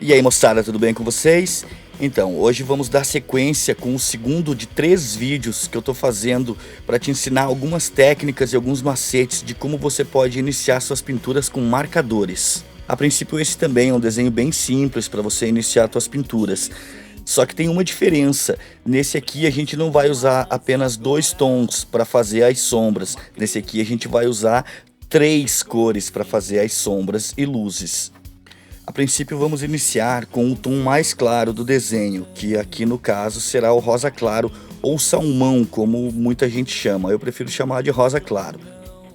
E aí, moçada, tudo bem com vocês? Então, hoje vamos dar sequência com o segundo de 3 vídeos que eu tô fazendo para te ensinar algumas técnicas e alguns macetes de como você pode iniciar suas pinturas com marcadores. A princípio, esse também é um desenho bem simples para você iniciar suas pinturas. Só que tem uma diferença. Nesse aqui a gente não vai usar apenas 2 tons para fazer as sombras. Nesse aqui a gente vai usar 3 cores para fazer as sombras e luzes. A princípio vamos iniciar com o tom mais claro do desenho, que aqui no caso será o rosa claro ou salmão, como muita gente chama. Eu prefiro chamar de rosa claro.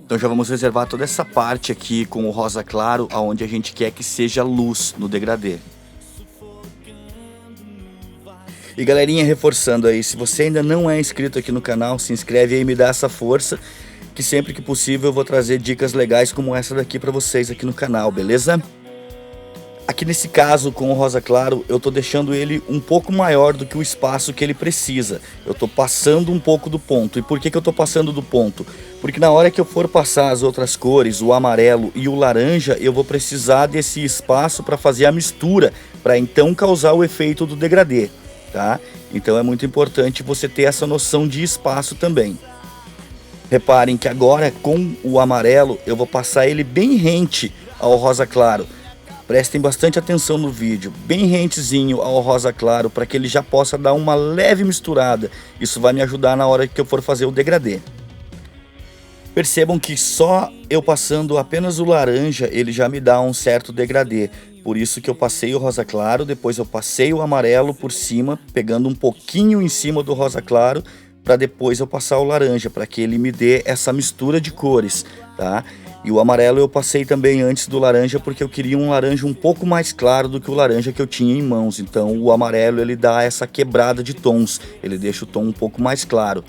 Então já vamos reservar toda essa parte aqui com o rosa claro, aonde a gente quer que seja luz no degradê. E galerinha, reforçando aí, se você ainda não é inscrito aqui no canal, se inscreve aí e me dá essa força, que sempre que possível eu vou trazer dicas legais como essa daqui pra vocês aqui no canal, beleza? Aqui nesse caso, com o rosa claro, eu tô deixando ele um pouco maior do que o espaço que ele precisa. Eu tô passando um pouco do ponto. E por que eu tô passando do ponto? Porque na hora que eu for passar as outras cores, o amarelo e o laranja, eu vou precisar desse espaço para fazer a mistura, para então causar o efeito do degradê, tá? Então é muito importante você ter essa noção de espaço também. Reparem que agora com o amarelo, eu vou passar ele bem rente ao rosa claro. Prestem bastante atenção no vídeo, bem rentezinho ao rosa claro, para que ele já possa dar uma leve misturada. Isso vai me ajudar na hora que eu for fazer o degradê. Percebam que só eu passando apenas o laranja, ele já me dá um certo degradê. Por isso que eu passei o rosa claro, depois eu passei o amarelo por cima, pegando um pouquinho em cima do rosa claro, para depois eu passar o laranja, para que ele me dê essa mistura de cores, tá? E o amarelo eu passei também antes do laranja porque eu queria um laranja um pouco mais claro do que o laranja que eu tinha em mãos. Então o amarelo ele dá essa quebrada de tons, ele deixa o tom um pouco mais claro.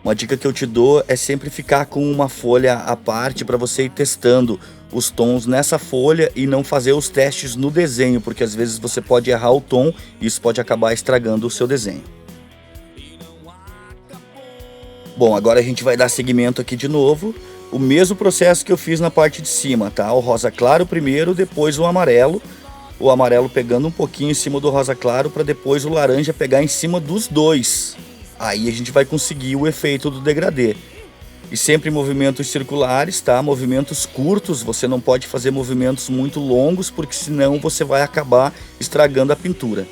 Uma dica que eu te dou é sempre ficar com uma folha à parte para você ir testando os tons nessa folha e não fazer os testes no desenho, porque às vezes você pode errar o tom e isso pode acabar estragando o seu desenho. Bom, agora a gente vai dar seguimento aqui de novo. O mesmo processo que eu fiz na parte de cima, tá? O rosa claro primeiro, depois o amarelo pegando um pouquinho em cima do rosa claro para depois o laranja pegar em cima dos dois. Aí a gente vai conseguir o efeito do degradê. E sempre movimentos circulares, tá? Movimentos curtos, você não pode fazer movimentos muito longos porque senão você vai acabar estragando a pintura.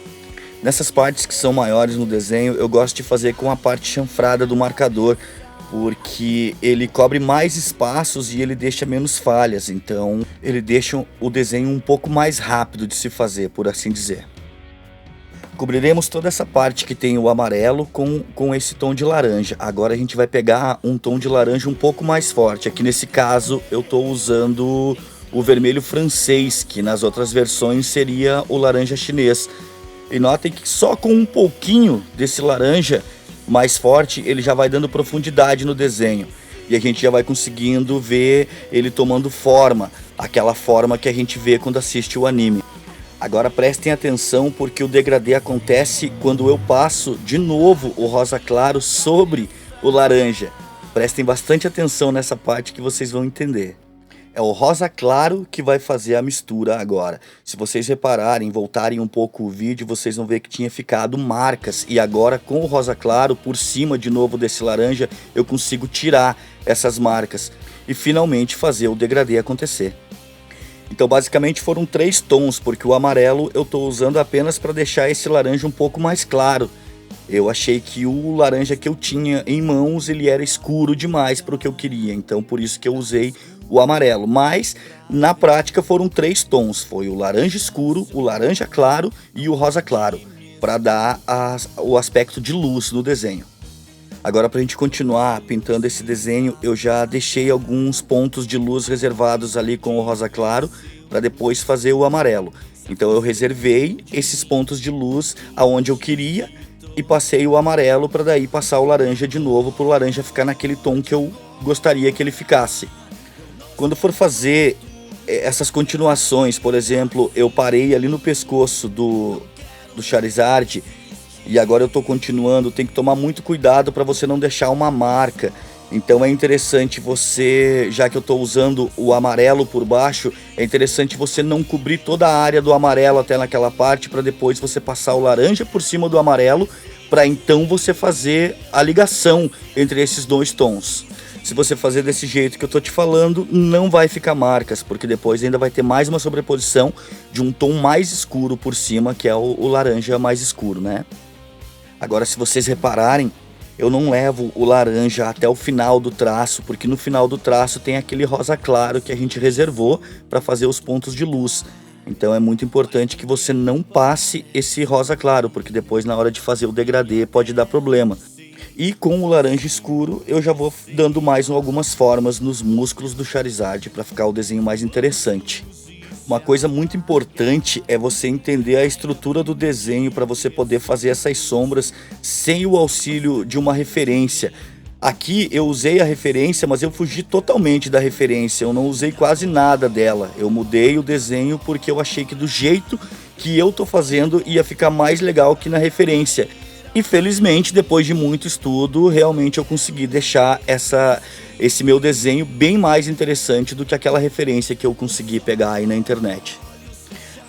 Nessas partes que são maiores no desenho, eu gosto de fazer com a parte chanfrada do marcador, porque ele cobre mais espaços e ele deixa menos falhas, então ele deixa o desenho um pouco mais rápido de se fazer, por assim dizer. Cobriremos toda essa parte que tem o amarelo com esse tom de laranja. Agora a gente vai pegar um tom de laranja um pouco mais forte. Aqui nesse caso eu estou usando o vermelho francês, que nas outras versões seria o laranja chinês. E notem que só com um pouquinho desse laranja mais forte, ele já vai dando profundidade no desenho. E a gente já vai conseguindo ver ele tomando forma, aquela forma que a gente vê quando assiste o anime. Agora prestem atenção porque o degradê acontece quando eu passo de novo o rosa claro sobre o laranja. Prestem bastante atenção nessa parte que vocês vão entender. É o rosa claro que vai fazer a mistura agora. Se vocês repararem, voltarem um pouco o vídeo, vocês vão ver que tinha ficado marcas. E agora com o rosa claro por cima de novo desse laranja, eu consigo tirar essas marcas e finalmente fazer o degradê acontecer. Então basicamente foram 3 tons, porque o amarelo eu estou usando apenas para deixar esse laranja um pouco mais claro. Eu achei que o laranja que eu tinha em mãos, ele era escuro demais para o que eu queria, então por isso que eu usei o amarelo. Mas na prática foram 3 tons, foi o laranja escuro, o laranja claro e o rosa claro, para dar o aspecto de luz no desenho. Agora para a gente continuar pintando esse desenho, eu já deixei alguns pontos de luz reservados ali com o rosa claro, para depois fazer o amarelo. Então eu reservei esses pontos de luz aonde eu queria, e passei o amarelo para daí passar o laranja de novo, para o laranja ficar naquele tom que eu gostaria que ele ficasse. Quando for fazer essas continuações, por exemplo, eu parei ali no pescoço do Charizard e agora eu estou continuando, tem que tomar muito cuidado para você não deixar uma marca. Então é interessante você, já que eu estou usando o amarelo por baixo, é interessante você não cobrir toda a área do amarelo até naquela parte, para depois você passar o laranja por cima do amarelo, para então você fazer a ligação entre esses dois tons. Se você fazer desse jeito que eu tô te falando, não vai ficar marcas, porque depois ainda vai ter mais uma sobreposição de um tom mais escuro por cima, que é o laranja mais escuro, né? Agora, se vocês repararem, eu não levo o laranja até o final do traço, porque no final do traço tem aquele rosa claro que a gente reservou para fazer os pontos de luz. Então é muito importante que você não passe esse rosa claro, porque depois na hora de fazer o degradê pode dar problema. E com o laranja escuro eu já vou dando mais algumas formas nos músculos do Charizard para ficar o desenho mais interessante. Uma coisa muito importante é você entender a estrutura do desenho para você poder fazer essas sombras sem o auxílio de uma referência. Aqui eu usei a referência, mas eu fugi totalmente da referência, eu não usei quase nada dela. Eu mudei o desenho porque eu achei que do jeito que eu tô fazendo ia ficar mais legal que na referência. E felizmente, depois de muito estudo, realmente eu consegui deixar esse meu desenho bem mais interessante do que aquela referência que eu consegui pegar aí na internet.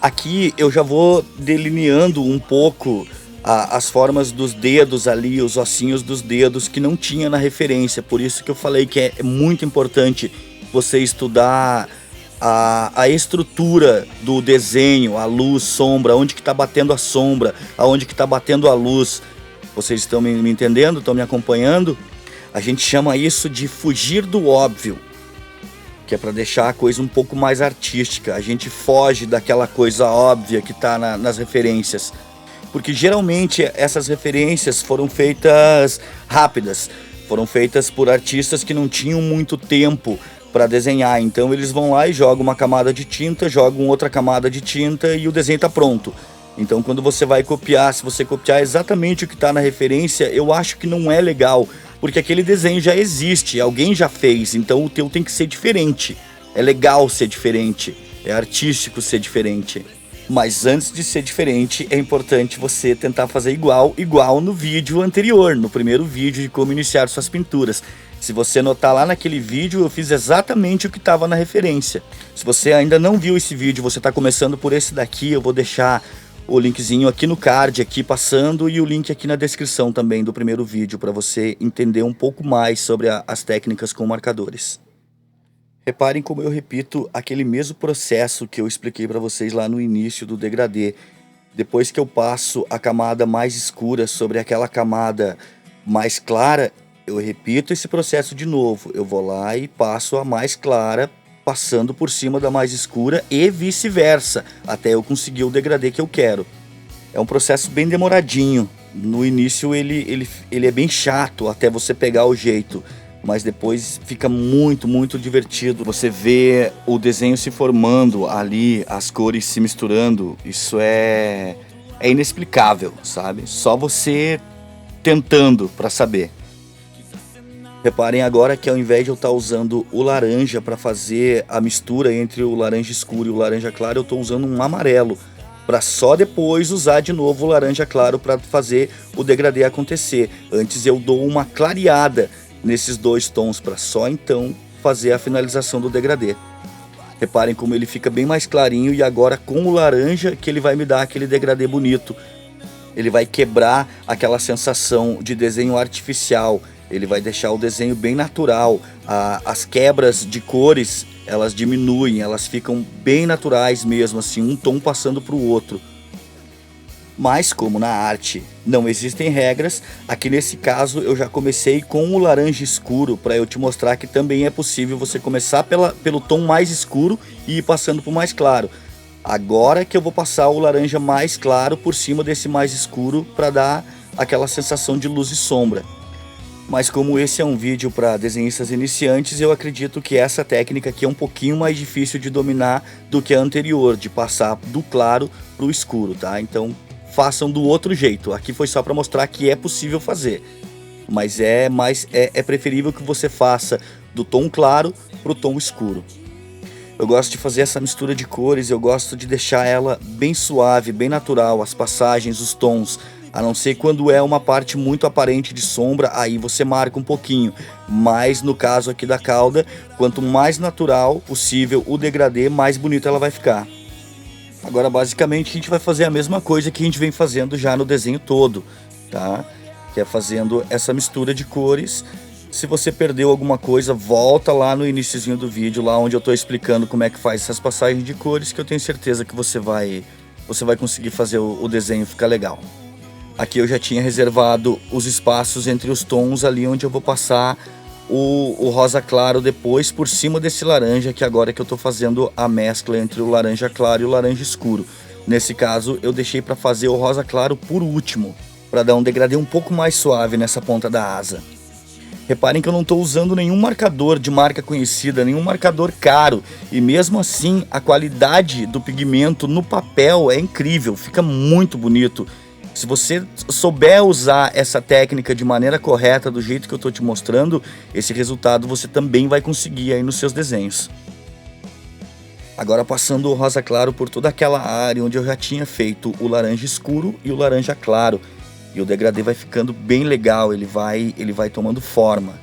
Aqui eu já vou delineando um pouco as formas dos dedos ali, os ossinhos dos dedos que não tinha na referência. Por isso que eu falei que é muito importante você estudar a estrutura do desenho, a luz, sombra, onde que está batendo a sombra, aonde que está batendo a luz. Vocês estão me entendendo? Estão me acompanhando? A gente chama isso de fugir do óbvio, que é para deixar a coisa um pouco mais artística. A gente foge daquela coisa óbvia que está nas referências. Porque geralmente essas referências foram feitas rápidas, foram feitas por artistas que não tinham muito tempo para desenhar. Então eles vão lá e jogam uma camada de tinta, jogam outra camada de tinta e o desenho está pronto. Então quando você vai copiar, se você copiar exatamente o que está na referência, eu acho que não é legal, porque aquele desenho já existe, alguém já fez, então o teu tem que ser diferente. É legal ser diferente, é artístico ser diferente. Mas antes de ser diferente, é importante você tentar fazer igual no vídeo anterior, no primeiro vídeo de como iniciar suas pinturas. Se você notar lá naquele vídeo, eu fiz exatamente o que estava na referência. Se você ainda não viu esse vídeo, você está começando por esse daqui, eu vou deixar o linkzinho aqui no card, aqui passando, e o link aqui na descrição também do primeiro vídeo, para você entender um pouco mais sobre as técnicas com marcadores. Reparem como eu repito aquele mesmo processo que eu expliquei para vocês lá no início do degradê. Depois que eu passo a camada mais escura sobre aquela camada mais clara, eu repito esse processo de novo. Eu vou lá e passo a mais clara, passando por cima da mais escura e vice-versa, até eu conseguir o degradê que eu quero. É um processo bem demoradinho. No início ele é bem chato até você pegar o jeito, mas depois fica muito divertido. Você vê o desenho se formando ali, as cores se misturando, isso é inexplicável, sabe? Só você tentando para saber. Reparem agora que ao invés de eu estar usando o laranja para fazer a mistura entre o laranja escuro e o laranja claro, eu estou usando um amarelo, para só depois usar de novo o laranja claro para fazer o degradê acontecer. Antes eu dou uma clareada nesses dois tons para só então fazer a finalização do degradê. Reparem como ele fica bem mais clarinho, e agora com o laranja que ele vai me dar aquele degradê bonito. Ele vai quebrar aquela sensação de desenho artificial, ele vai deixar o desenho bem natural. As quebras de cores, elas diminuem, elas ficam bem naturais mesmo, assim, um tom passando para o outro. Mas como na arte não existem regras, aqui nesse caso eu já comecei com o laranja escuro, para eu te mostrar que também é possível você começar pelo tom mais escuro e ir passando para o mais claro. Agora que eu vou passar o laranja mais claro por cima desse mais escuro para dar aquela sensação de luz e sombra. Mas como esse é um vídeo para desenhistas iniciantes, eu acredito que essa técnica aqui é um pouquinho mais difícil de dominar do que a anterior, de passar do claro para o escuro, tá? Então façam do outro jeito. Aqui foi só para mostrar que é possível fazer, mas é preferível que você faça do tom claro para o tom escuro. Eu gosto de fazer essa mistura de cores, eu gosto de deixar ela bem suave, bem natural, as passagens, os tons, A não ser quando é uma parte muito aparente de sombra, aí você marca um pouquinho. Mas no caso aqui da cauda, quanto mais natural possível o degradê, mais bonita ela vai ficar. Agora basicamente a gente vai fazer a mesma coisa que a gente vem fazendo já no desenho todo, tá? Que é fazendo essa mistura de cores. Se você perdeu alguma coisa, volta lá no iniciozinho do vídeo, lá onde eu estou explicando como é que faz essas passagens de cores, que eu tenho certeza que você vai conseguir fazer o desenho ficar legal. Aqui eu já tinha reservado os espaços entre os tons ali onde eu vou passar o rosa claro depois por cima desse laranja, que agora que eu estou fazendo a mescla entre o laranja claro e o laranja escuro. Nesse caso eu deixei para fazer o rosa claro por último, para dar um degradê um pouco mais suave nessa ponta da asa. Reparem que eu não estou usando nenhum marcador de marca conhecida, nenhum marcador caro, e mesmo assim a qualidade do pigmento no papel é incrível, fica muito bonito. Se você souber usar essa técnica de maneira correta, do jeito que eu estou te mostrando, esse resultado você também vai conseguir aí nos seus desenhos. Agora passando o rosa claro por toda aquela área onde eu já tinha feito o laranja escuro e o laranja claro. E o degradê vai ficando bem legal, ele vai tomando forma.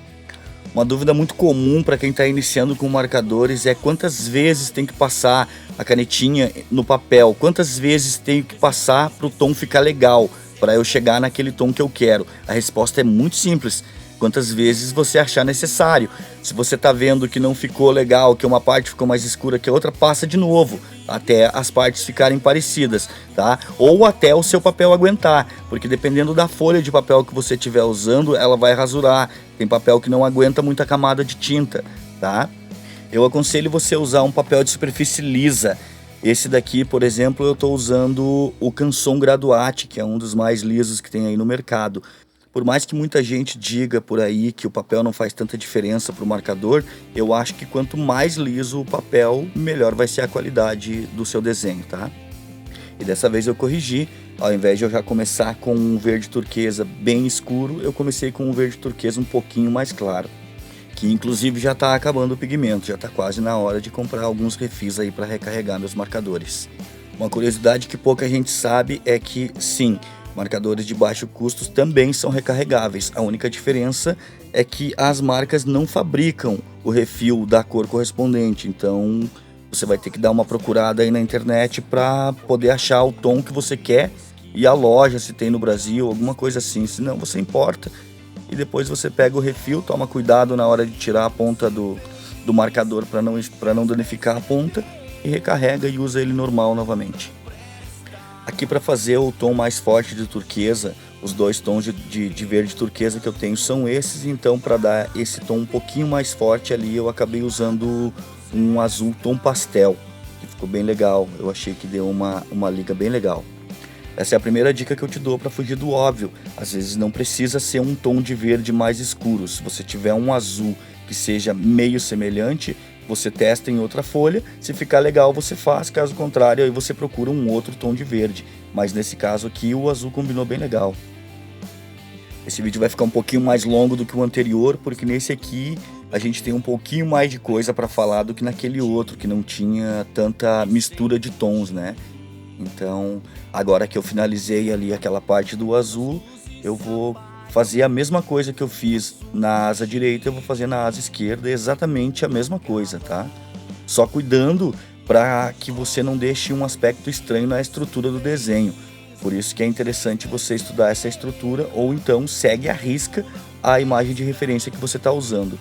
Uma dúvida muito comum para quem está iniciando com marcadores é quantas vezes tem que passar a canetinha no papel, quantas vezes tenho que passar para o tom ficar legal, para eu chegar naquele tom que eu quero. A resposta é muito simples, quantas vezes você achar necessário. Se você está vendo que não ficou legal, que uma parte ficou mais escura que a outra, passa de novo, até as partes ficarem parecidas, tá? Ou até o seu papel aguentar, porque dependendo da folha de papel que você estiver usando, ela vai rasurar. Tem papel que não aguenta muita camada de tinta, tá? Eu aconselho você usar um papel de superfície lisa. Esse daqui, por exemplo, eu estou usando o Canson Graduate, que é um dos mais lisos que tem aí no mercado. Por mais que muita gente diga por aí que o papel não faz tanta diferença para o marcador, eu acho que quanto mais liso o papel, melhor vai ser a qualidade do seu desenho, tá? E dessa vez eu corrigi, ao invés de eu já começar com um verde turquesa bem escuro, eu comecei com um verde turquesa um pouquinho mais claro, que inclusive já está acabando o pigmento, já está quase na hora de comprar alguns refis aí para recarregar meus marcadores. Uma curiosidade que pouca gente sabe é que sim, marcadores de baixo custo também são recarregáveis. A única diferença é que as marcas não fabricam o refil da cor correspondente, então você vai ter que dar uma procurada aí na internet para poder achar o tom que você quer e a loja, se tem no Brasil, alguma coisa assim. Senão você importa e depois você pega o refil, toma cuidado na hora de tirar a ponta do marcador para não danificar a ponta e recarrega e usa ele normal novamente. Aqui para fazer o tom mais forte de turquesa, os dois tons de verde turquesa que eu tenho são esses, então para dar esse tom um pouquinho mais forte ali eu acabei usando um azul tom pastel, que ficou bem legal, eu achei que deu uma liga bem legal. Essa é a primeira dica que eu te dou para fugir do óbvio, às vezes não precisa ser um tom de verde mais escuro, se você tiver um azul que seja meio semelhante, você testa em outra folha, se ficar legal você faz, caso contrário aí você procura um outro tom de verde, mas nesse caso aqui o azul combinou bem legal. Esse vídeo vai ficar um pouquinho mais longo do que o anterior, porque nesse aqui a gente tem um pouquinho mais de coisa para falar do que naquele outro, que não tinha tanta mistura de tons, né? Então, agora que eu finalizei ali aquela parte do azul, eu vou fazer a mesma coisa que eu fiz na asa direita, eu vou fazer na asa esquerda, exatamente a mesma coisa, tá? Só cuidando para que você não deixe um aspecto estranho na estrutura do desenho. Por isso que é interessante você estudar essa estrutura ou então segue à risca a imagem de referência que você está usando.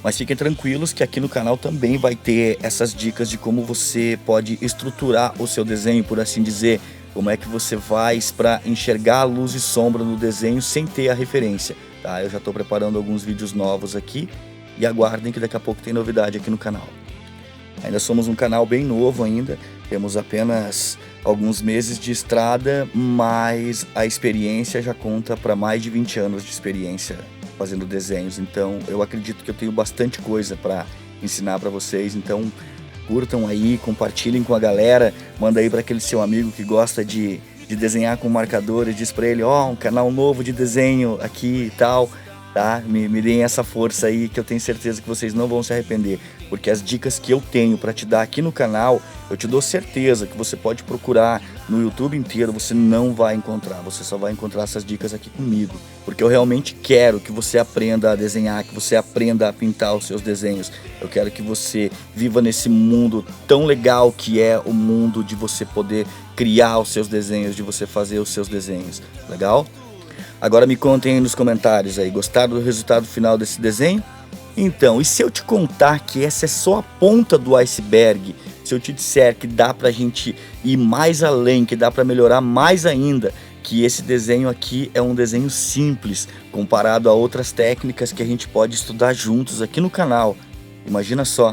Mas fiquem tranquilos que aqui no canal também vai ter essas dicas de como você pode estruturar o seu desenho, por assim dizer. Como é que você faz para enxergar a luz e sombra no desenho sem ter a referência, tá? Eu já estou preparando alguns vídeos novos aqui e aguardem que daqui a pouco tem novidade aqui no canal. Ainda somos um canal bem novo ainda, temos apenas alguns meses de estrada, mas a experiência já conta para mais de 20 anos de experiência fazendo desenhos, então eu acredito que eu tenho bastante coisa para ensinar para vocês, então curtam aí, compartilhem com a galera, manda aí para aquele seu amigo que gosta de desenhar com marcadores, diz para ele, ó, um canal novo de desenho aqui e tal, tá? Me deem essa força aí que eu tenho certeza que vocês não vão se arrepender, porque as dicas que eu tenho para te dar aqui no canal, eu te dou certeza que você pode procurar no YouTube inteiro, você não vai encontrar, você só vai encontrar essas dicas aqui comigo, porque eu realmente quero que você aprenda a desenhar, que você aprenda a pintar os seus desenhos. Eu quero que você viva nesse mundo tão legal que é o mundo de você poder criar os seus desenhos, de você fazer os seus desenhos, legal? Agora me contem aí nos comentários aí, gostaram do resultado final desse desenho? Então, e se eu te contar que essa é só a ponta do iceberg? Se eu te disser que dá pra gente ir mais além, que dá pra melhorar mais ainda, que esse desenho aqui é um desenho simples, comparado a outras técnicas que a gente pode estudar juntos aqui no canal. Imagina só!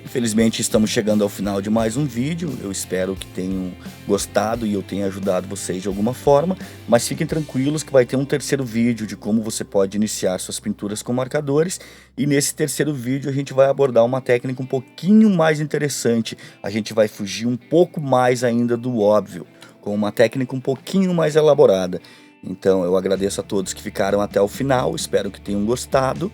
Infelizmente estamos chegando ao final de mais um vídeo, eu espero que tenham gostado e eu tenha ajudado vocês de alguma forma, mas fiquem tranquilos que vai ter um terceiro vídeo de como você pode iniciar suas pinturas com marcadores, e nesse terceiro vídeo a gente vai abordar uma técnica um pouquinho mais interessante, a gente vai fugir um pouco mais ainda do óbvio, com uma técnica um pouquinho mais elaborada. Então eu agradeço a todos que ficaram até o final, espero que tenham gostado.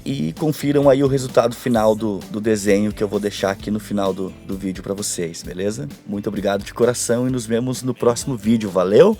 E confiram aí o resultado final do desenho que eu vou deixar aqui no final do vídeo para vocês, beleza? Muito obrigado de coração e nos vemos no próximo vídeo, valeu?